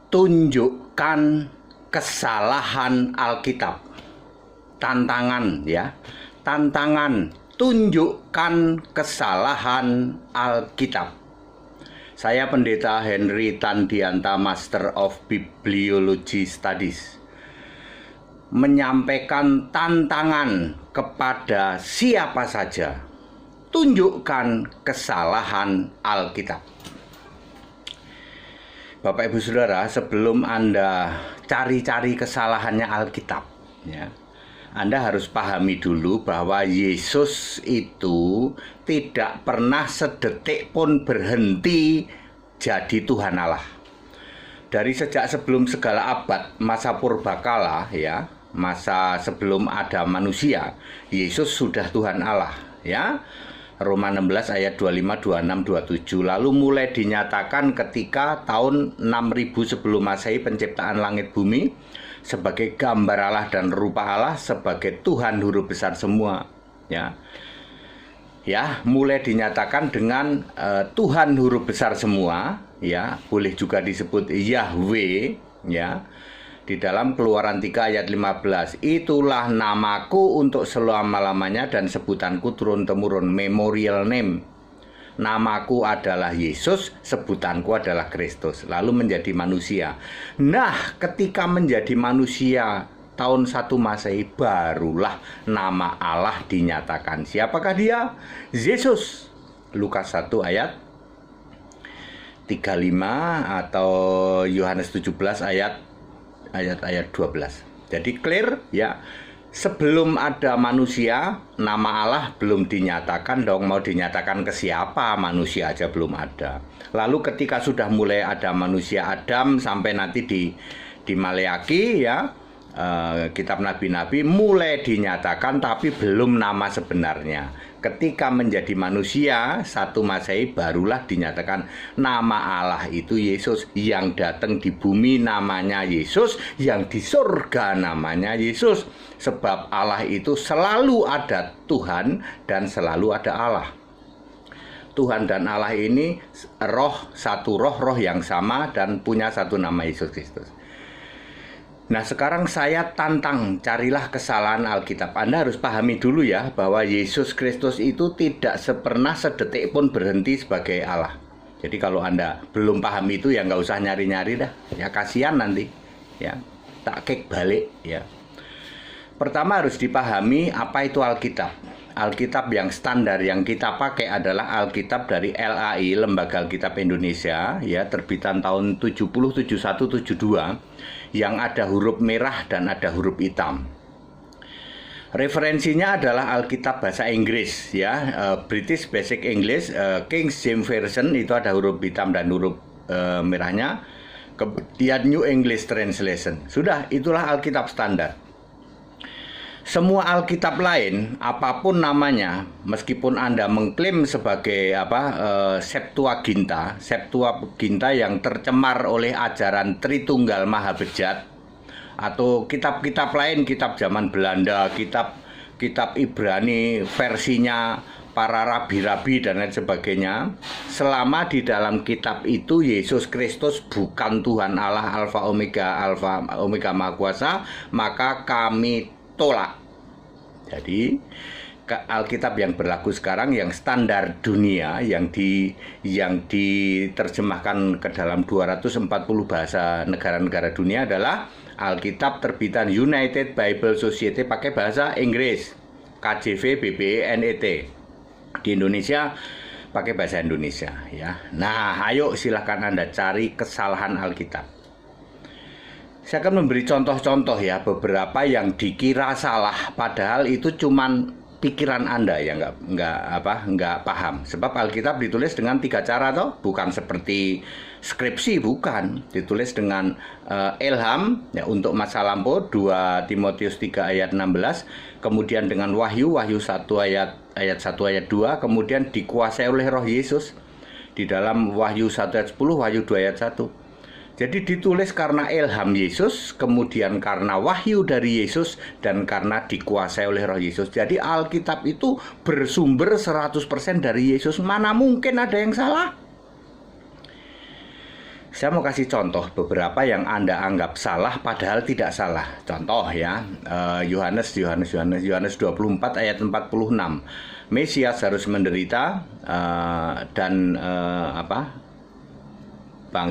tunjukkan kesalahan Alkitab. Tantangan ya. Tantangan, tunjukkan kesalahan Alkitab. Saya Pendeta Henry Tandianta, Master of Bibliology Studies, menyampaikan tantangan kepada siapa saja. Tunjukkan kesalahan Alkitab. Bapak Ibu Saudara, sebelum Anda cari-cari kesalahannya Alkitab, ya, Anda harus pahami dulu bahwa Yesus itu tidak pernah sedetik pun berhenti jadi Tuhan Allah. Dari sejak sebelum segala abad, masa purbakala, ya, masa sebelum ada manusia, Yesus sudah Tuhan Allah, ya. Roma 16 ayat 25, 26, 27. Lalu mulai dinyatakan ketika tahun 6000 sebelum Masehi, penciptaan langit bumi sebagai gambar Allah dan rupa Allah, sebagai Tuhan huruf besar semua, ya. Ya, mulai dinyatakan dengan Tuhan huruf besar semua, ya, boleh juga disebut Yahweh, ya. Di dalam Keluaran 3 ayat 15, itulah namaku untuk selama-lamanya dan sebutanku turun-temurun, memorial name. Namaku adalah Yesus, sebutanku adalah Kristus. Lalu menjadi manusia. Nah, ketika menjadi manusia tahun 1 Masehi, barulah nama Allah dinyatakan. Siapakah dia? Yesus. Lukas 1 ayat 35 atau Yohanes 17 ayat 12. Jadi clear ya. Sebelum ada manusia, nama Allah belum dinyatakan dong. Mau dinyatakan ke siapa? Manusia aja belum ada. Lalu ketika sudah mulai ada manusia Adam sampai nanti di Maleaki, ya, kitab nabi-nabi mulai dinyatakan, tapi belum nama sebenarnya. Ketika menjadi manusia 1 Masehi, barulah dinyatakan nama Allah itu Yesus. Yang datang di bumi namanya Yesus, yang di surga namanya Yesus. Sebab Allah itu selalu ada Tuhan dan selalu ada Allah. Tuhan dan Allah ini roh, satu roh yang sama dan punya satu nama, Yesus Kristus. Nah, sekarang saya tantang, carilah kesalahan Alkitab. Anda harus pahami dulu ya, bahwa Yesus Kristus itu tidak pernah sedetik pun berhenti sebagai Allah. Jadi kalau Anda belum paham itu, ya nggak usah nyari-nyari dah. Ya kasihan nanti, ya tak kek balik ya. Pertama harus dipahami apa itu Alkitab. Alkitab yang standar yang kita pakai adalah Alkitab dari LAI, Lembaga Alkitab Indonesia, ya, terbitan tahun 70, 71, 72, yang ada huruf merah dan ada huruf hitam. Referensinya adalah Alkitab bahasa Inggris, ya, British Basic English, King James Version itu ada huruf hitam dan huruf merahnya. Kemudian New English Translation. Sudah, itulah Alkitab standar. Semua Alkitab lain, apapun namanya, meskipun Anda mengklaim sebagai Septuaginta yang tercemar oleh ajaran Tritunggal Maha Bejat, atau kitab-kitab lain, kitab zaman Belanda, kitab Ibrani versinya para rabi-rabi dan lain sebagainya, selama di dalam kitab itu Yesus Kristus bukan Tuhan Allah, Alfa Omega Maha Kuasa, maka kami tolak. Jadi Alkitab yang berlaku sekarang, yang standar dunia, yang diterjemahkan ke dalam 240 bahasa negara-negara dunia adalah Alkitab terbitan United Bible Society pakai bahasa Inggris, KJV BBE NET. Di Indonesia pakai bahasa Indonesia, ya. Nah, ayo silahkan Anda cari kesalahan Alkitab. Saya akan memberi contoh-contoh ya, beberapa yang dikira salah padahal itu cuman pikiran Anda ya, nggak paham. Sebab Alkitab ditulis dengan 3 cara toh, bukan seperti skripsi, bukan. Ditulis dengan ilham ya, untuk masa lampau 2 Timotius 3 ayat 16, kemudian dengan wahyu 1 ayat 1 ayat 2, kemudian dikuasai oleh Roh Yesus di dalam Wahyu 1 ayat 10, Wahyu 2 ayat 1. Jadi ditulis karena ilham Yesus, kemudian karena wahyu dari Yesus, dan karena dikuasai oleh Roh Yesus. Jadi Alkitab itu bersumber 100% dari Yesus. Mana mungkin ada yang salah? Saya mau kasih contoh beberapa yang Anda anggap salah padahal tidak salah. Contoh ya, Yohanes 24 ayat 46. Mesias harus menderita dan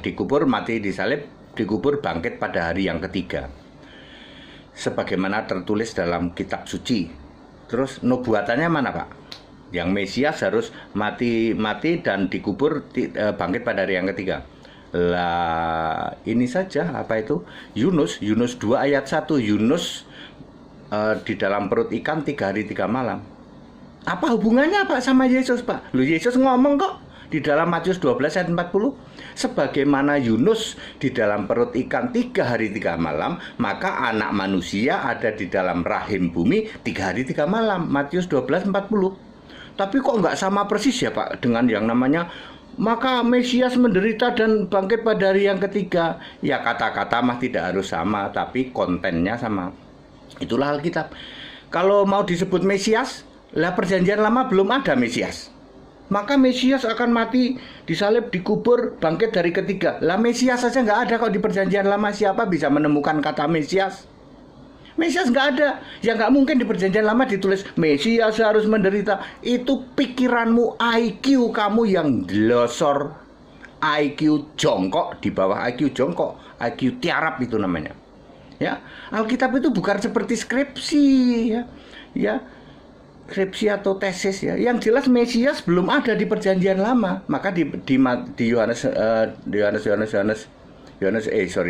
dikubur, mati, disalib, dikubur, bangkit pada hari yang ketiga. Sebagaimana tertulis dalam kitab suci. Terus nubuatannya mana, Pak? Yang Mesias harus mati dan dikubur, bangkit pada hari yang ketiga. Lah ini saja apa itu? Yunus 2 ayat 1. Yunus di dalam perut ikan 3 hari 3 malam. Apa hubungannya Pak sama Yesus, Pak? Lu Yesus ngomong kok di dalam Matius 12 ayat 40, sebagaimana Yunus di dalam perut ikan 3 hari 3 malam, maka anak manusia ada di dalam rahim bumi 3 hari 3 malam. Matius 12 40. Tapi kok nggak sama persis ya Pak dengan yang namanya maka Mesias menderita dan bangkit pada hari yang ketiga. Ya kata-kata mah tidak harus sama, tapi kontennya sama. Itulah Alkitab. Kalau mau disebut Mesias, lah perjanjian lama belum ada Mesias. Maka Mesias akan mati, disalib, dikubur, bangkit dari ketiga. Lah Mesias saja nggak ada kok di perjanjian lama. Siapa bisa menemukan kata Mesias? Mesias nggak ada. Ya nggak mungkin di perjanjian lama ditulis Mesias harus menderita. Itu pikiranmu, IQ kamu yang losor, IQ jongkok, di bawah IQ jongkok, IQ tiarap itu namanya. Ya, Alkitab itu bukan seperti skripsi, ya, skripsi atau tesis ya. Yang jelas Mesias belum ada di perjanjian lama. Maka di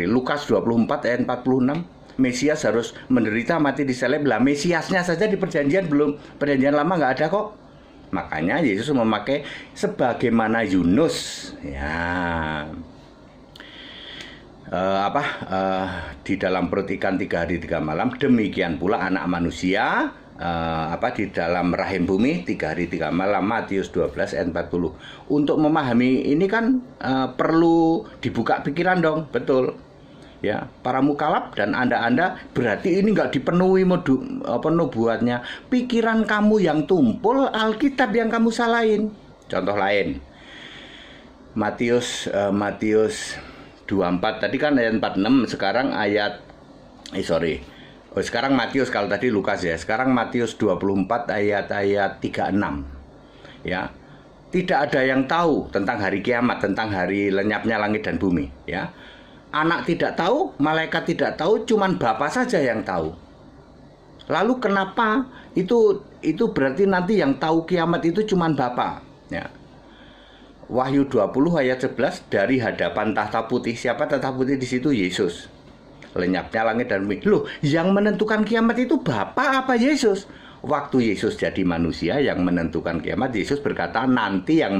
Lukas 24 ayat 46. Mesias harus menderita, mati, disalib. Lah Mesiasnya saja di perjanjian lama nggak ada kok. Makanya Yesus memakai sebagaimana Yunus ya, di dalam perut ikan 3 hari 3 malam, demikian pula anak manusia di dalam rahim bumi 3 hari 3 malam. Matius 12 ayat 40. Untuk memahami ini kan perlu dibuka pikiran dong, betul. Ya, para mukalaf dan anda berarti ini nggak dipenuhi nubuatnya. Pikiran kamu yang tumpul, Alkitab yang kamu salahin. Contoh lain, Matius 24 tadi kan ayat 46, sekarang sekarang Matius, kalau tadi Lukas ya, sekarang Matius 24 ayat 36 ya. Tidak ada yang tahu tentang hari kiamat, tentang hari lenyapnya langit dan bumi ya. Anak tidak tahu, malaikat tidak tahu, cuman Bapa saja yang tahu. Lalu kenapa itu berarti nanti yang tahu kiamat itu cuman Bapa ya. Wahyu 20 ayat 11, dari hadapan tahta putih. Siapa tahta putih di situ? Yesus. Lenyapnya langit dan bumi. Loh, yang menentukan kiamat itu Bapa apa Yesus? Waktu Yesus jadi manusia yang menentukan kiamat, Yesus berkata nanti yang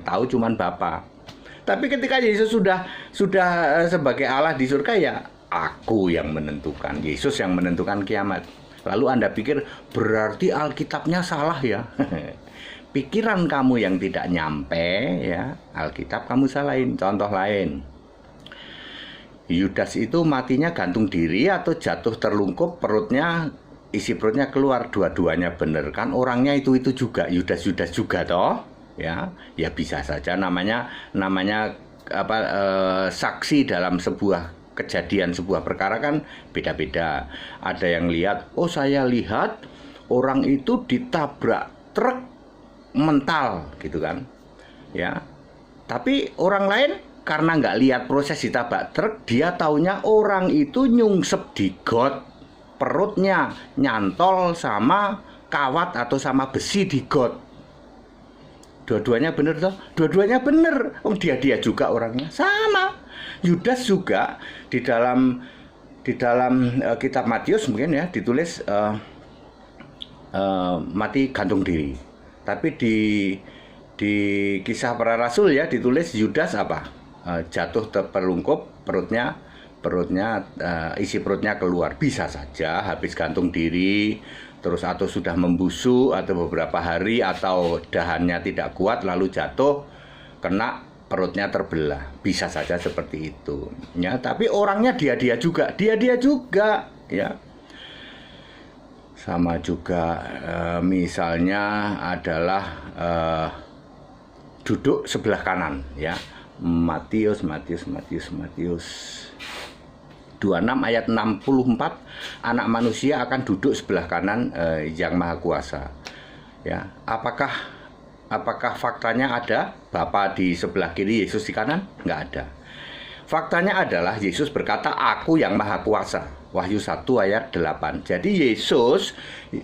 tahu cuman Bapa. Tapi ketika Yesus sudah sebagai Allah di surga, ya aku yang menentukan, Yesus yang menentukan kiamat. Lalu Anda pikir berarti Alkitabnya salah ya? Pikiran kamu yang tidak nyampe ya, Alkitab kamu salahin. Contoh lain, Yudas itu matinya gantung diri atau jatuh terlungkup, isi perutnya keluar, dua-duanya bener kan? Orangnya itu juga, Yudas juga toh. Ya bisa saja namanya saksi dalam sebuah kejadian, sebuah perkara kan beda-beda. Ada yang lihat, oh saya lihat orang itu ditabrak truk mental gitu kan ya. Tapi orang lain karena nggak lihat proses ditabrak truk, dia taunya orang itu nyungsep di got, perutnya nyantol sama kawat atau sama besi di got. Dua-duanya bener toh? Dua-duanya bener. Oh dia juga orangnya sama. Yudas juga di dalam kitab Matius mungkin ya ditulis mati gantung diri. Tapi di Kisah Para Rasul ya ditulis Yudas jatuh terperungkup, perutnya isi perutnya keluar. Bisa saja habis gantung diri terus atau sudah membusuk atau beberapa hari atau dahannya tidak kuat lalu jatuh kena perutnya terbelah. Bisa saja seperti itu ya. Tapi orangnya dia juga ya. Sama juga misalnya adalah duduk sebelah kanan ya. Matius 26 ayat 64, anak manusia akan duduk sebelah kanan yang maha kuasa. Ya, apakah faktanya ada Bapa di sebelah kiri, Yesus di kanan? Nggak ada. Faktanya adalah Yesus berkata, aku yang maha kuasa. Wahyu 1 ayat 8. Jadi Yesus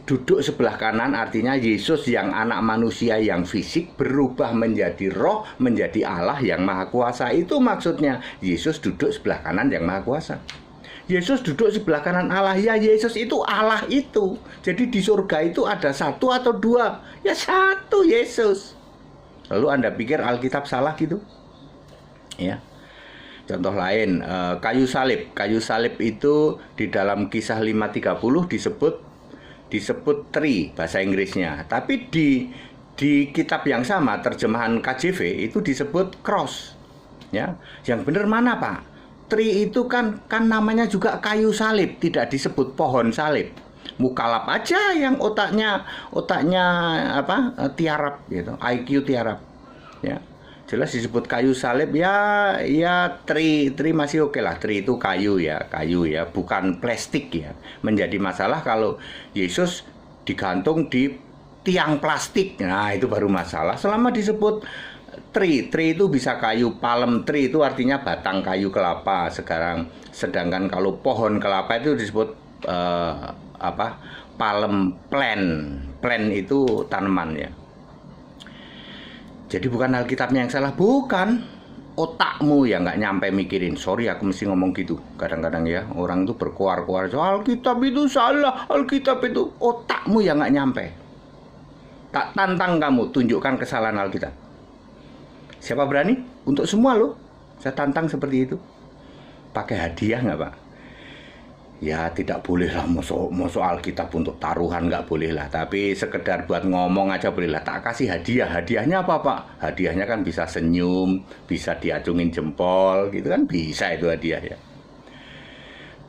duduk sebelah kanan, artinya Yesus yang anak manusia yang fisik berubah menjadi roh, menjadi Allah yang maha kuasa. Itu maksudnya Yesus duduk sebelah kanan yang maha kuasa. Yesus duduk sebelah kanan Allah, ya Yesus itu Allah itu. Jadi di surga itu ada satu atau dua? Ya satu, Yesus. Lalu Anda pikir Alkitab salah gitu? Ya. Contoh lain, kayu salib. Kayu salib itu di dalam Kisah 5:30 disebut tree bahasa Inggrisnya. Tapi di kitab yang sama, terjemahan KJV itu disebut cross. Ya, yang benar mana, Pak? Tree itu kan namanya juga kayu salib, tidak disebut pohon salib. Mukalap aja yang otaknya tiarap gitu, IQ tiarap. Ya. Jelas disebut kayu salib, ya tree masih oke lah. Tree itu kayu ya, bukan plastik ya. Menjadi masalah kalau Yesus digantung di tiang plastik. Nah, itu baru masalah. Selama disebut tree itu bisa kayu palm tree, itu artinya batang kayu kelapa. Sedangkan kalau pohon kelapa itu disebut palm plant itu tanaman ya. Jadi bukan Alkitabnya yang salah, bukan otakmu yang nggak nyampe mikirin. Sorry aku mesti ngomong gitu. Kadang-kadang ya orang tuh berkuar-kuar, Alkitab itu salah, Alkitab itu, otakmu yang nggak nyampe. Tak tantang kamu, tunjukkan kesalahan Alkitab. Siapa berani? Untuk semua loh. Saya tantang seperti itu. Pakai hadiah nggak, Pak? Ya tidak boleh lah, masuk Alkitab untuk taruhan nggak boleh lah. Tapi sekedar buat ngomong aja boleh lah. Tak kasih hadiah. Hadiahnya apa, Pak? Hadiahnya kan bisa senyum, bisa diacungin jempol, gitu kan bisa itu hadiah ya.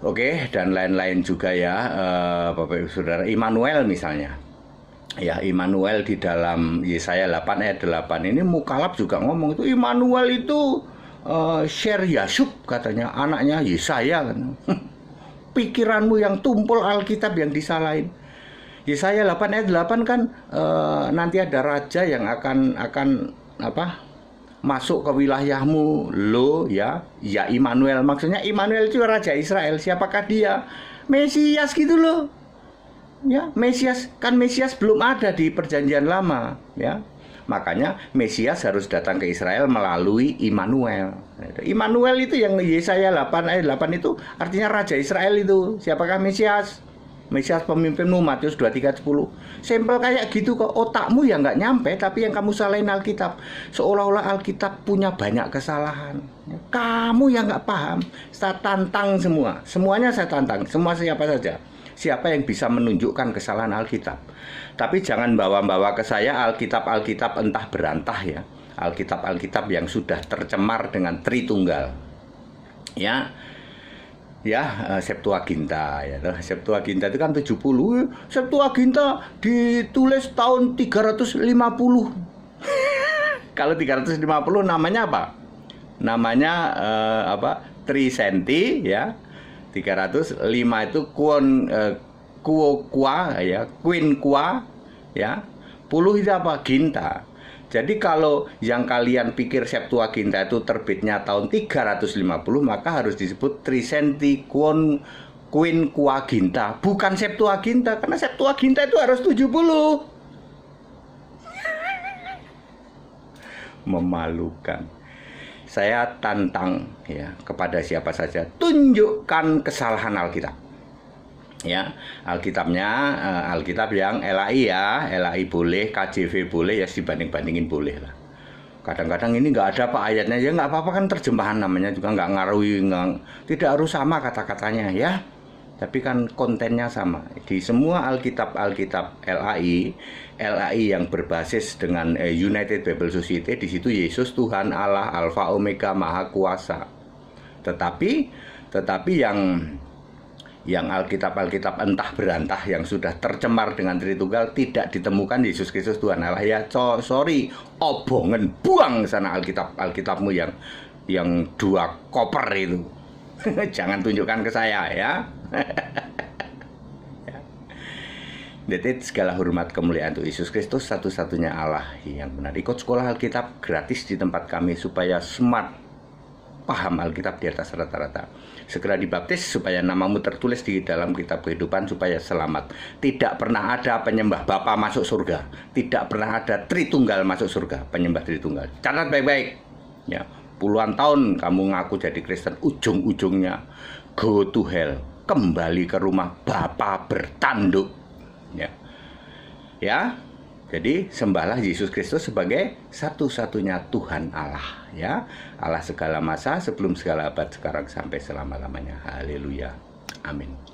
Oke, dan lain-lain juga ya, Bapak Ibu Saudara. Immanuel misalnya. Ya, Immanuel di dalam Yesaya 8 ayat 8 ini Mukalab juga ngomong itu Immanuel itu Sher Yashub katanya, anaknya Yesaya kan. Pikiranmu yang tumpul Alkitab yang disalahin. Yesaya 8 ayat 8 kan nanti ada raja yang akan masuk ke wilayahmu lo ya Immanuel. Maksudnya Immanuel itu raja Israel. Siapakah dia? Mesias gitu loh. Ya, Mesias belum ada di perjanjian lama ya. Makanya Mesias harus datang ke Israel melalui Immanuel. Immanuel itu yang Yesaya 8 ayat 8 itu artinya Raja Israel itu. Siapakah Mesias? Mesias pemimpinmu, Matius 23:10. Sampel kayak gitu kok, otakmu yang nggak nyampe, tapi yang kamu salahin Alkitab. Seolah-olah Alkitab punya banyak kesalahan. Kamu yang nggak paham. Saya tantang semua. Semuanya saya tantang. Semua siapa saja. Siapa yang bisa menunjukkan kesalahan Alkitab. Tapi jangan bawa-bawa ke saya Alkitab entah berantah ya. Alkitab yang sudah tercemar dengan Tritunggal. Ya, Septuaginta ya. Septuaginta itu kan 70. Septuaginta ditulis tahun 350. Kalau 350 namanya apa? Namanya Trisenti ya. 305 itu Quinqua ya. 10 itu apa? Ginta. Jadi kalau yang kalian pikir Septuaginta itu terbitnya tahun 350, maka harus disebut Trisenti Quinquaginta, bukan Septuaginta, karena Septuaginta itu harus 70. Memalukan. Saya tantang ya kepada siapa saja, tunjukkan kesalahan Alkitab. Ya, Alkitab yang LAI ya, LAI boleh, KJV boleh, ya dibanding-bandingin boleh lah. Kadang-kadang ini nggak ada Pak ayatnya, ya nggak apa-apa kan, terjemahan namanya juga nggak ngaruhi, tidak harus sama kata-katanya ya. Tapi kan kontennya sama. Di semua Alkitab LAI yang berbasis dengan United Bible Society, di situ Yesus Tuhan Allah, Alfa Omega, Maha Kuasa. Tetapi yang Alkitab entah berantah yang sudah tercemar dengan Tritunggal tidak ditemukan Yesus Kristus Tuhan Allah. Ya sorry, obongan, buang sana Alkitabmu yang 2 koper itu. Jangan tunjukkan ke saya ya. Jadi segala hormat kemuliaan untuk Yesus Kristus, satu-satunya Allah yang benar. Ikut sekolah Alkitab gratis di tempat kami supaya smart, paham Alkitab di atas rata-rata. Segera dibaptis supaya namamu tertulis di dalam kitab kehidupan supaya selamat. Tidak pernah ada penyembah Bapa masuk surga. Tidak pernah ada Tritunggal masuk surga, penyembah Tritunggal. Catat baik-baik. Ya, puluhan tahun kamu ngaku jadi Kristen, ujung-ujungnya go to hell, kembali ke rumah Bapa bertanduk. Ya, jadi sembahlah Yesus Kristus sebagai satu-satunya Tuhan Allah, ya, Allah segala masa, sebelum segala abad, sekarang sampai selama-lamanya. Haleluya, amin.